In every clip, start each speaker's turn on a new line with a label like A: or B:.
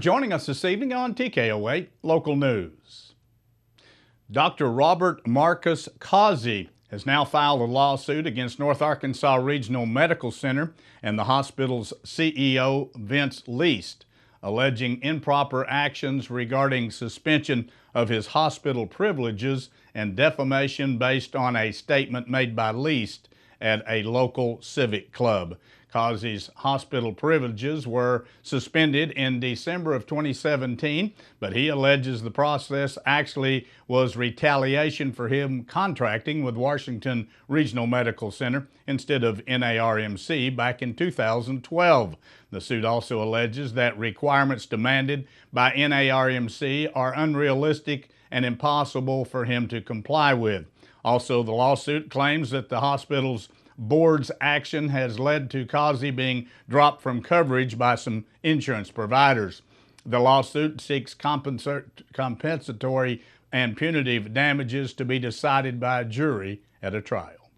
A: joining us this evening on TKO Local News. Dr. Robert Marcus Causey has now filed a lawsuit against North Arkansas Regional Medical Center and the hospital's CEO, Vince Least, alleging improper actions regarding suspension of his hospital privileges and defamation based on a statement made by Least at a local civic club. Causey's hospital privileges were suspended in December of 2017, but he alleges the process actually was retaliation for him contracting with Washington Regional Medical Center instead of NARMC back in 2012. The suit also alleges that requirements demanded by NARMC are unrealistic and impossible for him to comply with. Also, the lawsuit claims that the hospital's board's action has led to Causey being dropped from coverage by some insurance providers. The lawsuit seeks compensatory and punitive damages to be decided by a jury at a trial.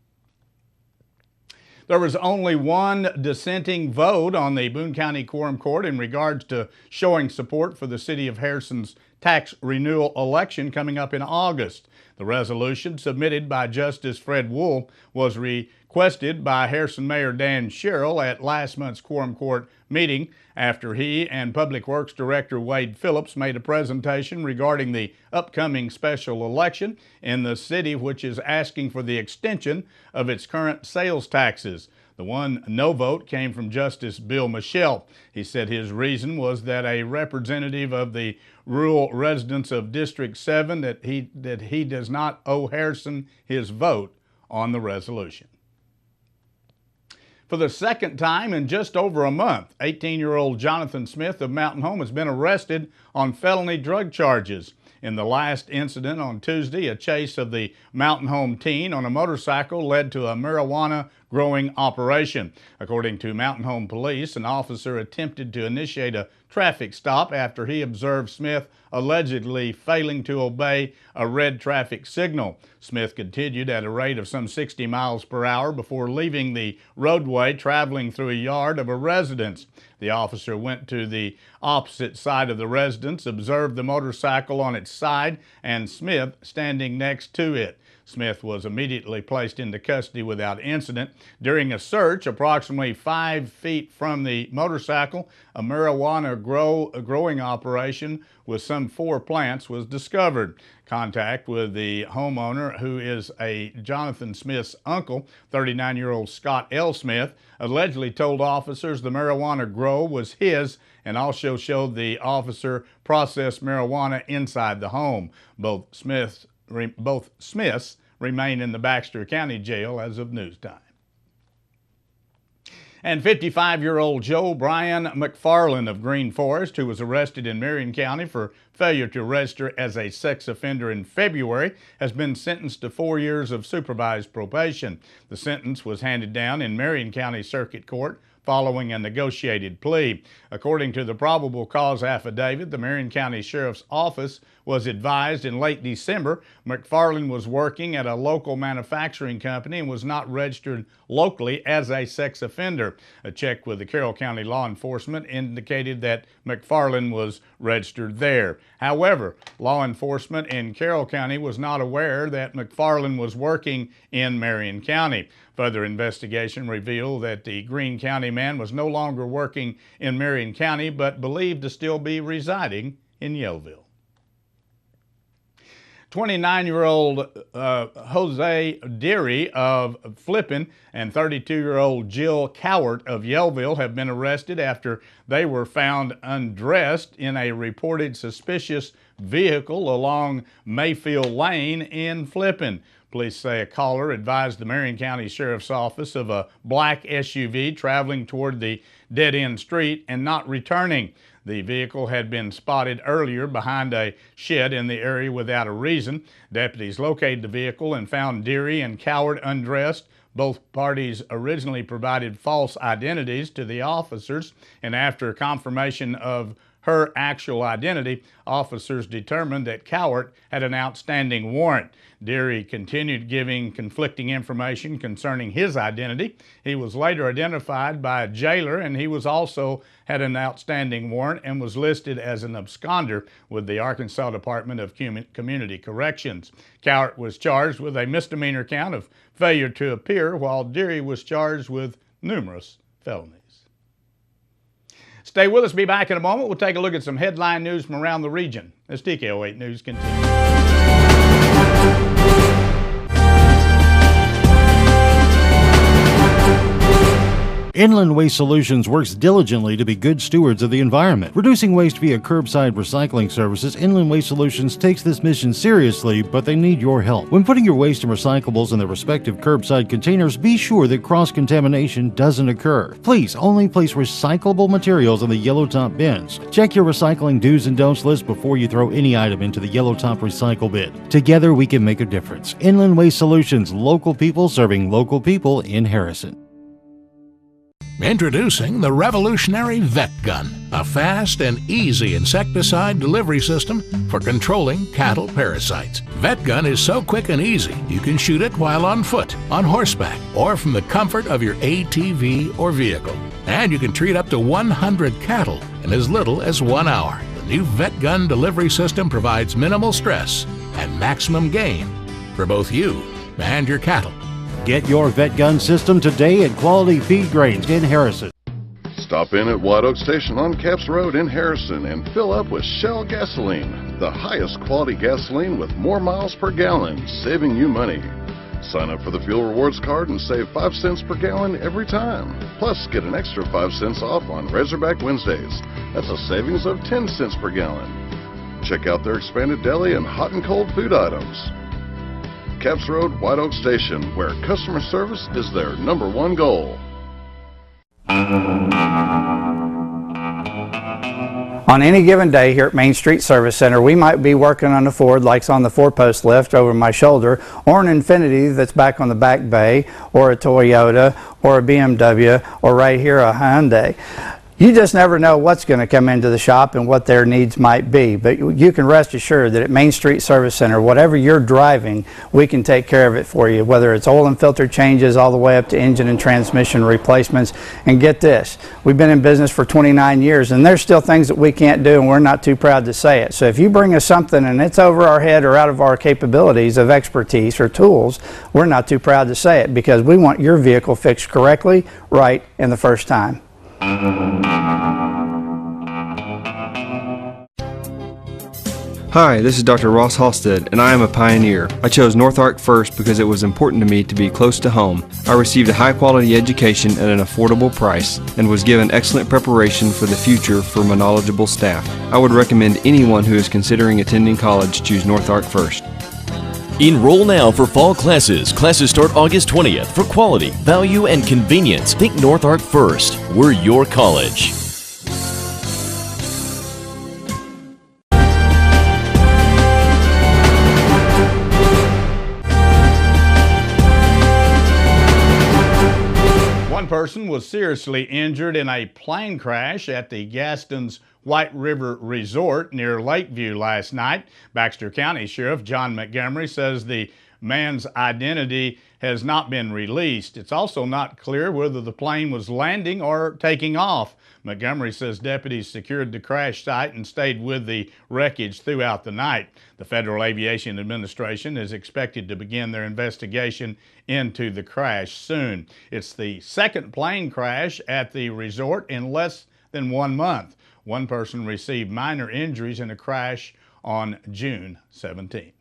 A: There was only one dissenting vote on the Boone County Quorum Court in regards to showing support for the City of Harrison's tax renewal election coming up in August. The resolution submitted by Justice Fred Wool was requested by Harrison Mayor Dan Sherrill at last month's Quorum Court meeting after he and Public Works Director Wade Phillips made a presentation regarding the upcoming special election in the city, which is asking for the extension of its current sales taxes. The one no vote came from Justice Bill Michelle. He said his reason was that a representative of the rural residents of District 7 that he does not owe Harrison his vote on the resolution. For the second time in just over a month, 18-year-old Jonathan Smith of Mountain Home has been arrested on felony drug charges. In the last incident on Tuesday, a chase of the Mountain Home teen on a motorcycle led to a marijuana growing operation. According to Mountain Home police, an officer attempted to initiate a traffic stop after he observed Smith allegedly failing to obey a red traffic signal. Smith continued at a rate of some 60 miles per hour before leaving the roadway, traveling through a yard of a residence. The officer went to the opposite side of the residence, observed the motorcycle on its side, and Smith standing next to it. Smith was immediately placed into custody without incident. During a search approximately 5 feet from the motorcycle, a marijuana growing operation with some 4 plants was discovered. Contact with the homeowner, who is a Jonathan Smith's uncle, 39-year-old Scott L. Smith, allegedly told officers the marijuana grow was his and also showed the officer processed marijuana inside the home. Both Smiths remain in the Baxter County Jail as of news time. And 55-year-old Joe Brian McFarland of Green Forest, who was arrested in Marion County for failure to register as a sex offender in February, has been sentenced to 4 years of supervised probation. The sentence was handed down in Marion County Circuit Court following a negotiated plea. According to the probable cause affidavit, the Marion County Sheriff's Office was advised in late December McFarland was working at a local manufacturing company and was not registered locally as a sex offender. A check with the Carroll County law enforcement indicated that McFarland was registered there. However, law enforcement in Carroll County was not aware that McFarland was working in Marion County. Further investigation revealed that the Greene County man was no longer working in Marion County, but believed to still be residing in Yellville. 29-year-old Jose Deary of Flippin and 32-year-old Jill Cowart of Yellville have been arrested after they were found undressed in a reported suspicious vehicle along Mayfield Lane in Flippin. Police say a caller advised the Marion County Sheriff's Office of a black SUV traveling toward the dead-end street and not returning. The vehicle had been spotted earlier behind a shed in the area without a reason. Deputies located the vehicle and found Deary and Cowart undressed. Both parties originally provided false identities to the officers, and after confirmation of her actual identity, officers determined that Cowart had an outstanding warrant. Deary continued giving conflicting information concerning his identity. He was later identified by a jailer, and he was also had an outstanding warrant and was listed as an absconder with the Arkansas Department of Community Corrections. Cowart was charged with a misdemeanor count of failure to appear, while Deary was charged with numerous felonies. Stay with us. Be back in a moment. We'll take a look at some headline news from around the region as TKO 8 News continues.
B: Inland Waste Solutions works diligently to be good stewards of the environment. Reducing waste via curbside recycling services, Inland Waste Solutions takes this mission seriously, but they need your help. When putting your waste and recyclables in their respective curbside containers, be sure that cross-contamination doesn't occur. Please only place recyclable materials in the yellow top bins. Check your recycling do's and don'ts list before you throw any item into the yellow top recycle bin. Together we can make a difference. Inland Waste Solutions, local people serving local people in Harrison.
C: Introducing the revolutionary Vet Gun, a fast and easy insecticide delivery system for controlling cattle parasites. Vet Gun is so quick and easy, you can shoot it while on foot, on horseback, or from the comfort of your ATV or vehicle. And you can treat up to 100 cattle in as little as 1 hour. The new Vet Gun delivery system provides minimal stress and maximum gain for both you and your cattle.
B: Get your Vet Gun system today at Quality Feed Grains in Harrison.
D: Stop in at White Oak Station on Capps Road in Harrison and fill up with Shell gasoline, the highest quality gasoline with more miles per gallon, saving you money. Sign up for the Fuel Rewards card and save 5 cents per gallon every time. Plus, get an extra 5 cents off on Razorback Wednesdays. That's a savings of 10 cents per gallon. Check out their expanded deli and hot and cold food items. Capps Road, White Oak Station, where customer service is their #1 goal.
E: On any given day here at Main Street Service Center, we might be working on a Ford like on the 4-post lift over my shoulder, or an Infiniti that's back on the back bay, or a Toyota, or a BMW, or right here a Hyundai. You just never know what's going to come into the shop and what their needs might be, but you can rest assured that at Main Street Service Center, whatever you're driving, we can take care of it for you, whether it's oil and filter changes all the way up to engine and transmission replacements. And get this, we've been in business for 29 years and there's still things that we can't do, and we're not too proud to say it. So if you bring us something and it's over our head or out of our capabilities of expertise or tools, we're not too proud to say it, because we want your vehicle fixed correctly, right, and the first time.
F: Hi, this is Dr. Ross Halstead, and I am a pioneer. I chose North Ark first because it was important to me to be close to home. I received a high-quality education at an affordable price and was given excellent preparation for the future from a knowledgeable staff. I would recommend anyone who is considering attending college choose North Ark first.
G: Enroll now for fall classes. Classes start August 20th. For quality, value, and convenience, think North Ark first. We're your college.
A: One person was seriously injured in a plane crash at the Gaston's White River Resort near Lakeview last night. Baxter County Sheriff John Montgomery says the man's identity has not been released. It's also not clear whether the plane was landing or taking off. Montgomery says deputies secured the crash site and stayed with the wreckage throughout the night. The Federal Aviation Administration is expected to begin their investigation into the crash soon. It's the second plane crash at the resort in less than 1 month. One person received minor injuries in a crash on June 17th.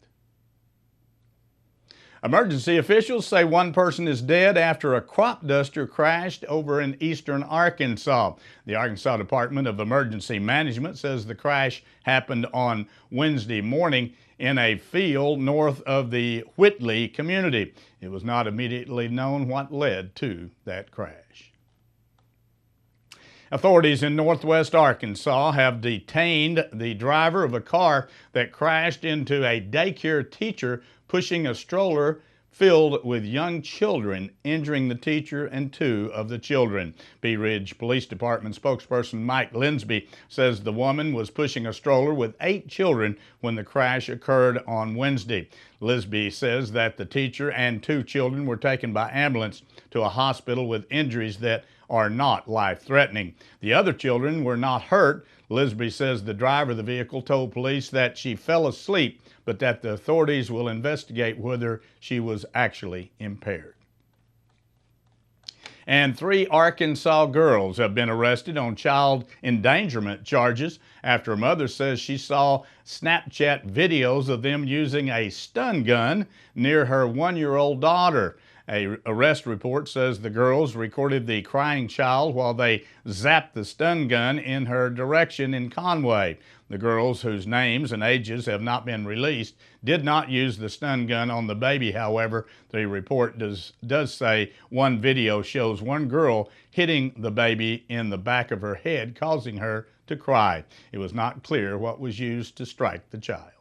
A: Emergency officials say one person is dead after a crop duster crashed over in eastern Arkansas. The Arkansas Department of Emergency Management says the crash happened on Wednesday morning in a field north of the Whitley community. It was not immediately known what led to that crash. Authorities in northwest Arkansas have detained the driver of a car that crashed into a daycare teacher pushing a stroller filled with young children, injuring the teacher and 2 of the children. Bee Ridge Police Department spokesperson Mike Linsby says the woman was pushing a stroller with 8 children when the crash occurred on Wednesday. Linsby says that the teacher and 2 children were taken by ambulance to a hospital with injuries that are not life-threatening. The other children were not hurt. Lisby says the driver of the vehicle told police that she fell asleep, but that the authorities will investigate whether she was actually impaired. And 3 Arkansas girls have been arrested on child endangerment charges after a mother says she saw Snapchat videos of them using a stun gun near her 1-year-old daughter. An arrest report says the girls recorded the crying child while they zapped the stun gun in her direction in Conway. The girls, whose names and ages have not been released, did not use the stun gun on the baby. However, the report does say one video shows one girl hitting the baby in the back of her head, causing her to cry. It was not clear what was used to strike the child.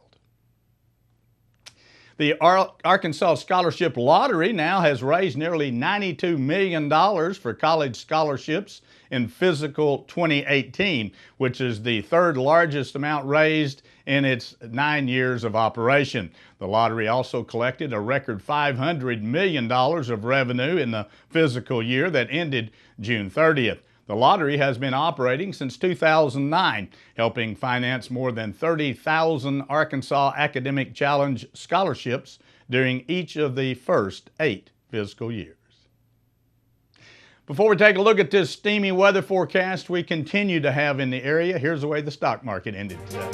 A: The Arkansas Scholarship Lottery now has raised nearly $92 million for college scholarships in fiscal 2018, which is the 3rd largest amount raised in its 9 years of operation. The lottery also collected a record $500 million of revenue in the fiscal year that ended June 30th. The lottery has been operating since 2009, helping finance more than 30,000 Arkansas Academic Challenge scholarships during each of the first 8 fiscal years. Before we take a look at this steamy weather forecast we continue to have in the area, here's the way the stock market ended today.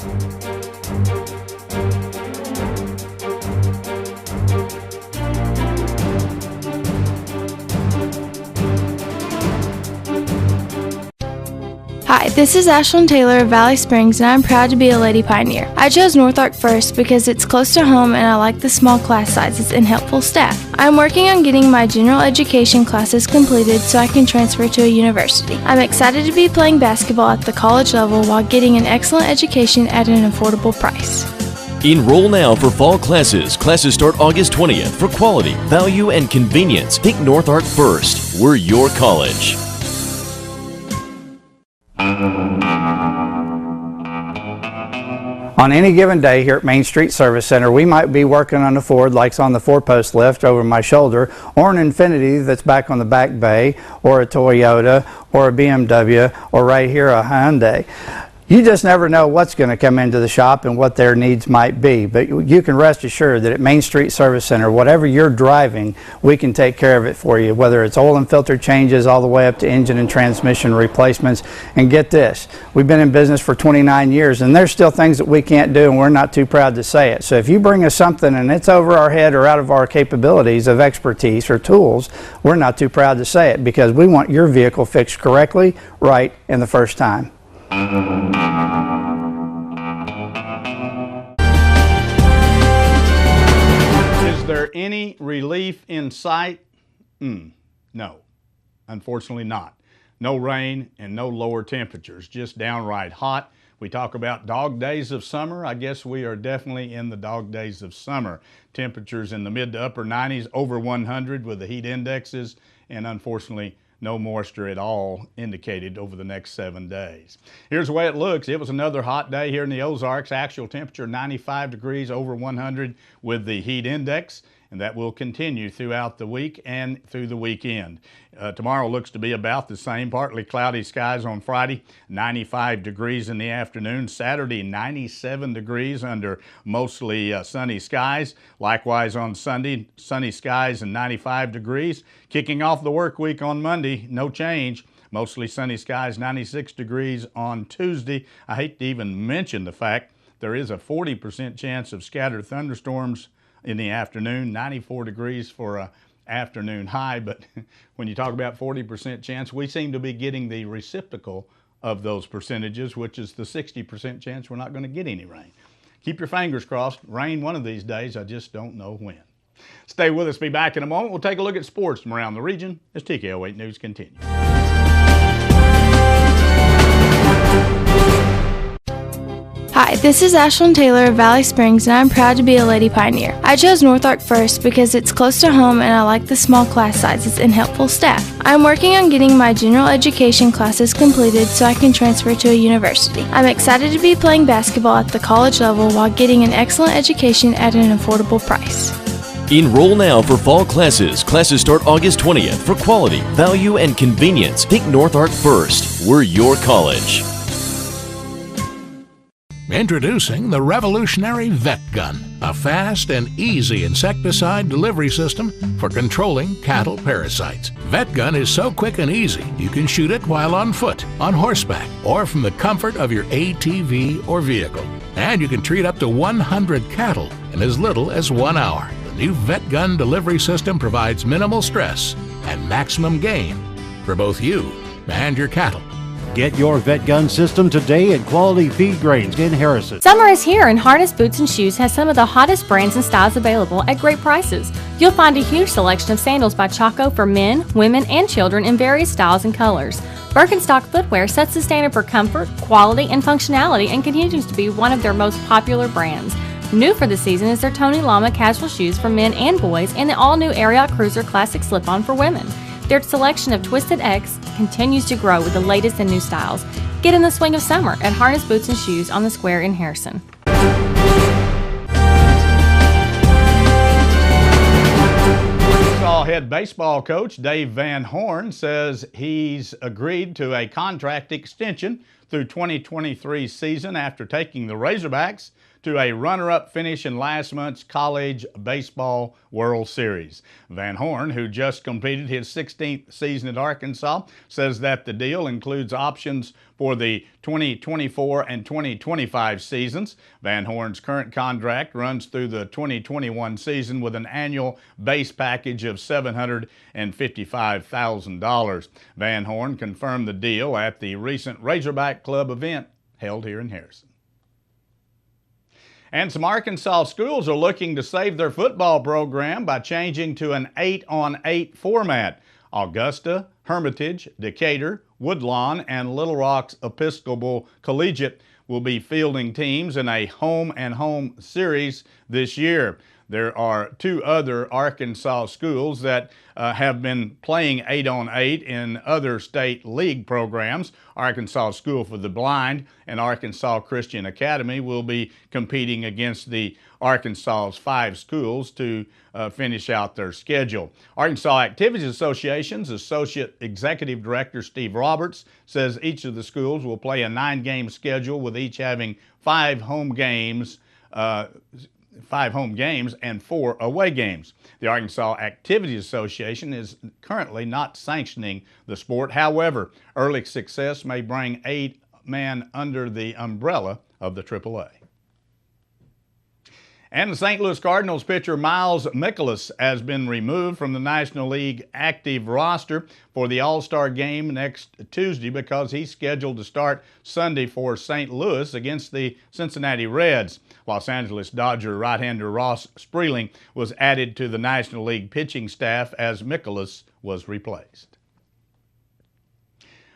H: Hi, this is Ashlyn Taylor of Valley Springs, and I'm proud to be a Lady Pioneer. I chose North Ark first because it's close to home and I like the small class sizes and helpful staff. I'm working on getting my general education classes completed so I can transfer to a university. I'm excited to be playing basketball at the college level while getting an excellent education at an affordable price.
G: Enroll now for fall classes. Classes start August 20th. For quality, value, and convenience, think North Ark first. We're your college.
E: On any given day here at Main Street Service Center, we might be working on a Ford like on the 4-post lift over my shoulder, or an Infiniti that's back on the back bay, or a Toyota, or a BMW, or right here a Hyundai. You just never know what's going to come into the shop and what their needs might be, but you can rest assured that at Main Street Service Center, whatever you're driving, we can take care of it for you, whether it's oil and filter changes all the way up to engine and transmission replacements. And get this, we've been in business for 29 years and there's still things that we can't do, and we're not too proud to say it. So if you bring us something and it's over our head or out of our capabilities of expertise or tools, we're not too proud to say it, because we want your vehicle fixed correctly, right, and the first time.
A: Is there any relief in sight? No, unfortunately not. No rain and no lower temperatures, just downright hot. We talk about dog days of summer. I guess we are definitely in the dog days of summer. Temperatures in the mid to upper 90s, over 100 with the heat indexes, and unfortunately no moisture at all indicated over the next 7 days. Here's the way it looks. It was another hot day here in the Ozarks. Actual temperature 95 degrees, over 100 with the heat index, and that will continue throughout the week and through the weekend. Tomorrow looks to be about the same. Partly cloudy skies on Friday, 95 degrees in the afternoon. Saturday, 97 degrees under mostly sunny skies. Likewise on Sunday, sunny skies and 95 degrees. Kicking off the work week on Monday, no change. Mostly sunny skies, 96 degrees on Tuesday. I hate to even mention the fact there is a 40% chance of scattered thunderstorms in the afternoon, 94 degrees for a afternoon high, but when you talk about 40% chance, we seem to be getting the reciprocal of those percentages, which is the 60% chance we're not going to get any rain. Keep your fingers crossed. Rain one of these days, I just don't know when. Stay with us. Be back in a moment. We'll take a look at sports from around the region as TKO 8 News continues.
H: Hi, this is Ashlyn Taylor of Valley Springs, and I'm proud to be a Lady Pioneer. I chose North Ark first because it's close to home and I like the small class sizes and helpful staff. I'm working on getting my general education classes completed so I can transfer to a university. I'm excited to be playing basketball at the college level while getting an excellent education at an affordable price.
G: Enroll now for fall classes. Classes start August 20th. For quality, value, and convenience, think North Ark first. We're your college.
C: Introducing the revolutionary Vet Gun, a fast and easy insecticide delivery system for controlling cattle parasites. Vet Gun is so quick and easy, you can shoot it while on foot, on horseback, or from the comfort of your ATV or vehicle. And you can treat up to 100 cattle in as little as 1 hour. The new Vet Gun delivery system provides minimal stress and maximum gain for both you and your cattle.
B: Get your Vet Gun system today at Quality Feed Grains in Harrison.
I: Summer is here, and Harness Boots and Shoes has some of the hottest brands and styles available at great prices. You'll find a huge selection of sandals by Chaco for men, women, and children in various styles and colors. Birkenstock footwear sets the standard for comfort, quality, and functionality and continues to be one of their most popular brands. New for the season is their Tony Lama casual shoes for men and boys and the all-new Ariat Cruiser Classic Slip-On for women. Their selection of Twisted X continues to grow with the latest and new styles. Get in the swing of summer at Harness Boots and Shoes on the Square in Harrison.
A: Arkansas head baseball coach Dave Van Horn says he's agreed to a contract extension through 2023 season after taking the Razorbacks to a runner-up finish in last month's College Baseball World Series. Van Horn, who just completed his 16th season at Arkansas, says that the deal includes options for the 2024 and 2025 seasons. Van Horn's current contract runs through the 2021 season with an annual base package of $755,000. Van Horn confirmed the deal at the recent Razorback Club event held here in Harrison. And some Arkansas schools are looking to save their football program by changing to an 8-on-8 format. Augusta, Hermitage, Decatur, Woodlawn, and Little Rock's Episcopal Collegiate will be fielding teams in a home-and-home series this year. There are two other Arkansas schools that have been playing 8-on-8 in other state league programs. Arkansas School for the Blind and Arkansas Christian Academy will be competing against the Arkansas's 5 schools to finish out their schedule. Arkansas Activities Association's Associate Executive Director Steve Roberts says each of the schools will play a 9-game schedule with each having 5 home games and 4 away games. The Arkansas Activities Association is currently not sanctioning the sport. However, early success may bring 8 men under the umbrella of the AAA. And the St. Louis Cardinals pitcher Miles Mikolas has been removed from the National League active roster for the All-Star game next Tuesday because he's scheduled to start Sunday for St. Louis against the Cincinnati Reds. Los Angeles Dodger right-hander Ross Spreeling was added to the National League pitching staff as Mikolas was replaced.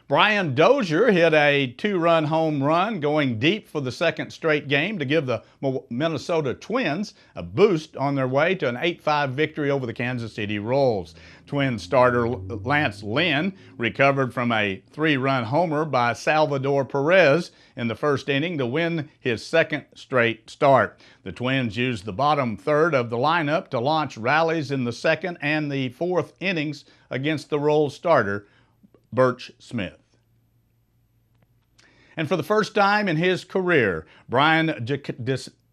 A: Brian Dozier hit a 2-run home run going deep for the second straight game to give the Minnesota Twins a boost on their way to an 8-5 victory over the Kansas City Royals. Twins starter Lance Lynn recovered from a 3-run homer by Salvador Perez in the first inning to win his second straight start. The Twins used the bottom third of the lineup to launch rallies in the second and the fourth innings against the Royals starter Birch Smith. And for the first time in his career, Brian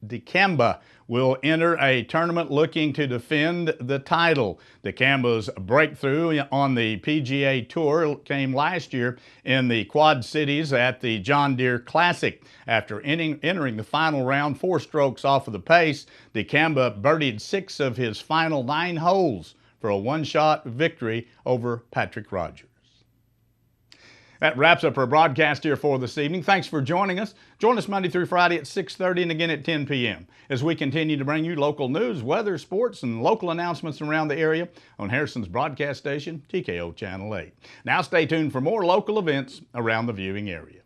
A: DeChambeau will enter a tournament looking to defend the title. DeChambeau's breakthrough on the PGA Tour came last year in the Quad Cities at the John Deere Classic. After entering the final round 4 strokes off of the pace, DeChambeau birdied 6 of his final 9 holes for a one-shot victory over Patrick Rogers. That wraps up our broadcast here for this evening. Thanks for joining us. Join us Monday through Friday at 6:30 and again at 10 p.m. as we continue to bring you local news, weather, sports, and local announcements around the area on Harrison's broadcast station, TKO Channel 8. Now stay tuned for more local events around the viewing area.